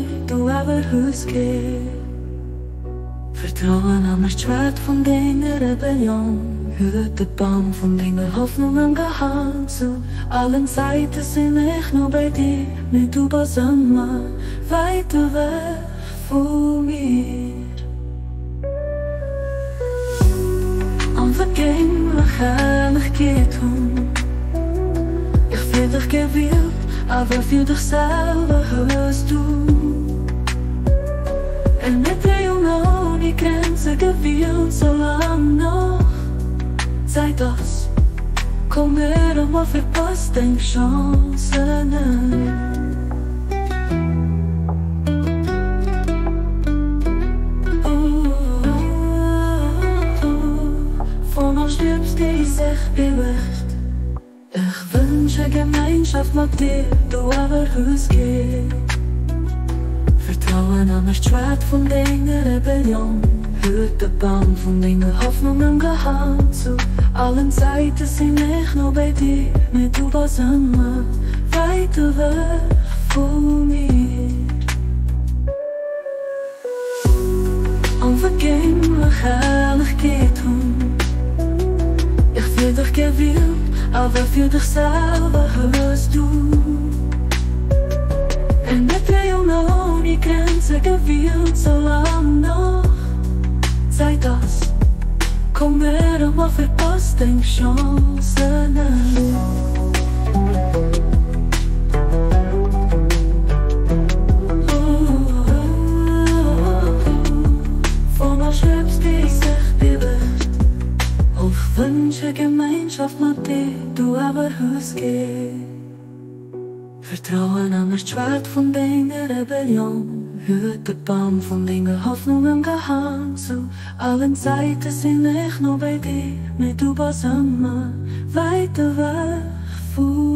dir, du aber husgeh. Vertrauen an das Schwert von deiner Rebellion, hört den Baum von deiner Hoffnungen gehangen zu allen Seiten sind ich nur bei dir, nicht über Sommer, weiter weg von mir. Unvergänglich herrlich geht ich will dich gewillt, aber für dich selber hörst du. En met de jongen ohne Grenzen gewillt, so lang noch sei das. Komm her und mal verpasst deine Chancen. Von uns stirbst die sich bewegt. Ich wünsche Gemeinschaft mit dir, du aber husgeh. Vertrauen an das Schwert von deiner Rebellion, hört den Baum von deiner Hoffnungen gehangen zu allen Seiten sind ich nur bei dir, nicht über Sommer, weiter weg von mir. Unvergänglich herrlich geht ich will dich gewillt, aber für dich selber hörst du. En met de jongen ohne Grenzen gewillt, so lang noch sei das. Komm her und mal verpasst deine Chancen. Von uns schreibst die sich bewegt. Ich wünsche Gemeinschaft mit dir, du aber husgeh. Vertrauen an das Schwert von deiner Rebellion, hört den Baum von deiner Hoffnungen gehangen zu allen Seiten sind ich nur bei dir, nicht über Sommer, weiter weg von